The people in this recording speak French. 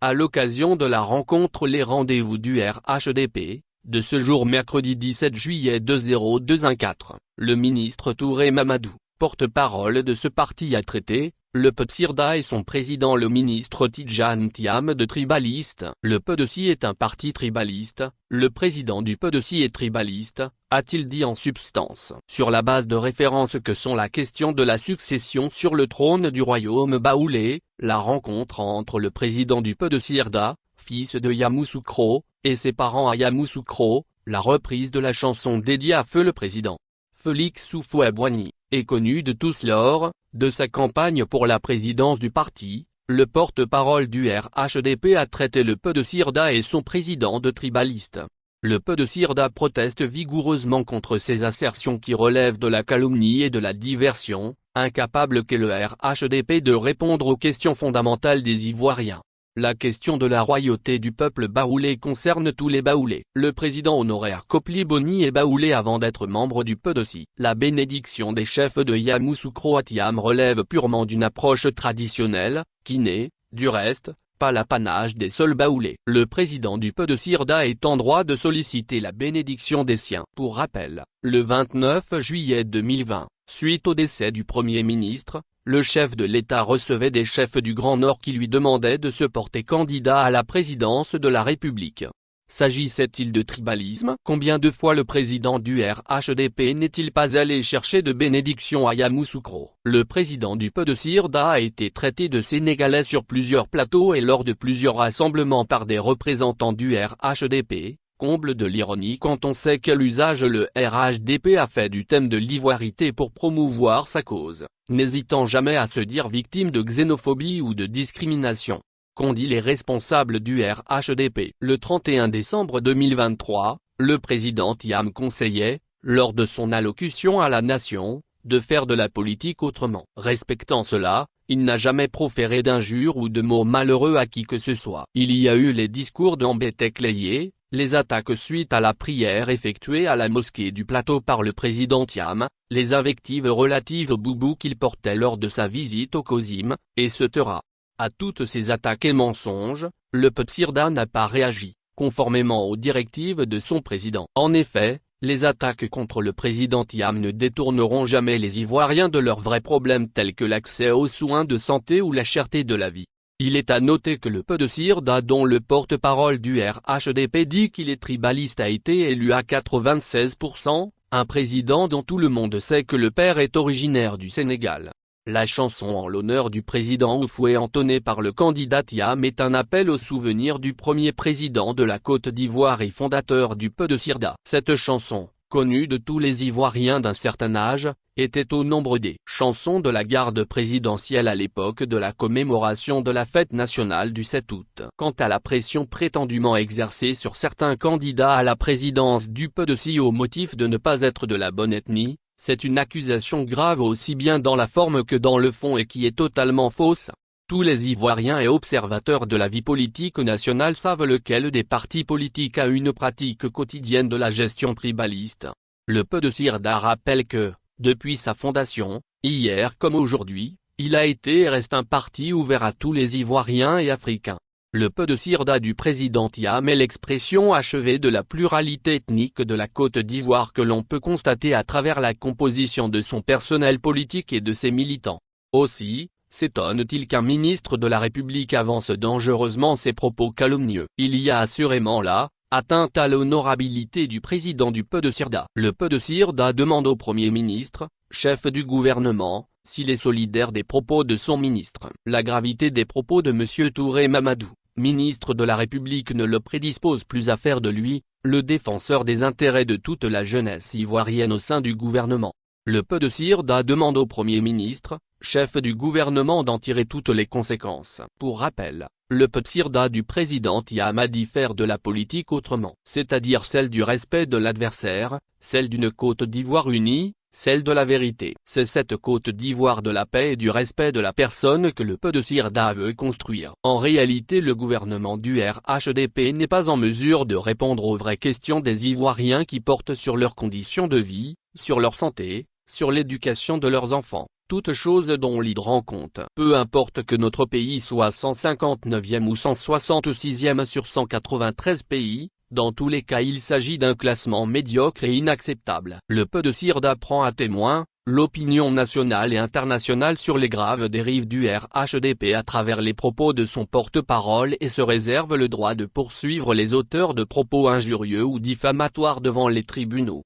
à l'occasion de la rencontre Les Rendez-vous du RHDP, de ce jour mercredi 17 juillet 2014, le ministre Touré Mamadou, porte-parole de ce parti a traité, le PDCIRDA et son président le ministre Tidjane Thiam de tribaliste. Le PDCI est un parti tribaliste, le président du PDCI est tribaliste, a-t-il dit en substance. Sur la base de références que sont la question de la succession sur le trône du royaume baoulé, la rencontre entre le président du PDCIRDA, fils de Yamoussoukro, et ses parents à Yamoussoukro, la reprise de la chanson dédiée à Feu le président, Félix Houphouët-Boigny, est connue de tous lors de sa campagne pour la présidence du parti. Le porte-parole du RHDP a traité le PDCIRDA et son président de tribaliste. Le PDCIRDA proteste vigoureusement contre ces assertions qui relèvent de la calomnie et de la diversion, incapable qu'est le RHDP de répondre aux questions fondamentales des Ivoiriens. La question de la royauté du peuple baoulé concerne tous les baoulés. Le président honoraire Kopli-Boni est baoulé avant d'être membre du PDCI. La bénédiction des chefs de Yamoussoukro à Thiam relève purement d'une approche traditionnelle, qui n'est, du reste, pas l'apanage des seuls baoulés. Le président du PDCIRDA est en droit de solliciter la bénédiction des siens. Pour rappel, le 29 juillet 2020, suite au décès du Premier ministre, le chef de l'État recevait des chefs du Grand Nord qui lui demandaient de se porter candidat à la présidence de la République. S'agissait-il de tribalisme? Combien de fois le président du RHDP n'est-il pas allé chercher de bénédiction à Yamoussoukro? Le président du PDCIRDA a été traité de sénégalais sur plusieurs plateaux et lors de plusieurs rassemblements par des représentants du RHDP. Comble de l'ironie quand on sait quel usage le RHDP a fait du thème de l'ivoirité pour promouvoir sa cause, n'hésitant jamais à se dire victime de xénophobie ou de discrimination. Qu'ont dit les responsables du RHDP? Le 31 décembre 2023, le président Thiam conseillait, lors de son allocution à la nation, de faire de la politique autrement. Respectant cela, il n'a jamais proféré d'injures ou de mots malheureux à qui que ce soit. Il y a eu les discours d'Ambétek-Leye, les attaques suite à la prière effectuée à la mosquée du Plateau par le président Thiam, les invectives relatives au boubou qu'il portait lors de sa visite au COSIM, etc. À toutes ces attaques et mensonges, le PDCIRDA n'a pas réagi, conformément aux directives de son président. En effet, les attaques contre le président Thiam ne détourneront jamais les Ivoiriens de leurs vrais problèmes tels que l'accès aux soins de santé ou la cherté de la vie. Il est à noter que le PDCIRDA dont le porte-parole du RHDP dit qu'il est tribaliste a été élu à 96%, un président dont tout le monde sait que le père est originaire du Sénégal. La chanson en l'honneur du président Houphouët entonnée par le candidat Thiam est un appel au souvenir du premier président de la Côte d'Ivoire et fondateur du PDCIRDA. Cette chanson, connue de tous les Ivoiriens d'un certain âge, était au nombre des chansons de la garde présidentielle à l'époque de la commémoration de la fête nationale du 7 août. Quant à la pression prétendument exercée sur certains candidats à la présidence du PDCI au motif de ne pas être de la bonne ethnie, c'est une accusation grave aussi bien dans la forme que dans le fond et qui est totalement fausse. Tous les Ivoiriens et observateurs de la vie politique nationale savent lequel des partis politiques a une pratique quotidienne de la gestion tribaliste. Le PDCIRDA rappelle que, depuis sa fondation, hier comme aujourd'hui, il a été et reste un parti ouvert à tous les Ivoiriens et Africains. Le PDCIRDA du président Thiam est l'expression achevée de la pluralité ethnique de la Côte d'Ivoire que l'on peut constater à travers la composition de son personnel politique et de ses militants. Aussi, s'étonne-t-il qu'un ministre de la République avance dangereusement ses propos calomnieux. Il y a assurément là, atteinte à l'honorabilité du président du PDCIRDA. Le PDCIRDA demande au Premier ministre, chef du gouvernement, s'il est solidaire des propos de son ministre. La gravité des propos de M. Touré Mamadou, ministre de la République ne le prédispose plus à faire de lui, le défenseur des intérêts de toute la jeunesse ivoirienne au sein du gouvernement. Le PDCIRDA demande au Premier ministre, chef du gouvernement d'en tirer toutes les conséquences. Pour rappel, le PDCIRDA du président Thiam a dit faire de la politique autrement, c'est-à-dire celle du respect de l'adversaire, celle d'une Côte d'Ivoire unie, celle de la vérité. C'est cette Côte d'Ivoire de la paix et du respect de la personne que le PDCIRDA veut construire. En réalité, le gouvernement du RHDP n'est pas en mesure de répondre aux vraies questions des Ivoiriens qui portent sur leurs conditions de vie, sur leur santé, sur l'éducation de leurs enfants. toute chose dont l'ID rend compte. Peu importe que notre pays soit 159e ou 166e sur 193 pays, dans tous les cas il s'agit d'un classement médiocre et inacceptable. Le peu de CIRD apprend à témoin l'opinion nationale et internationale sur les graves dérives du RHDP à travers les propos de son porte-parole et se réserve le droit de poursuivre les auteurs de propos injurieux ou diffamatoires devant les tribunaux.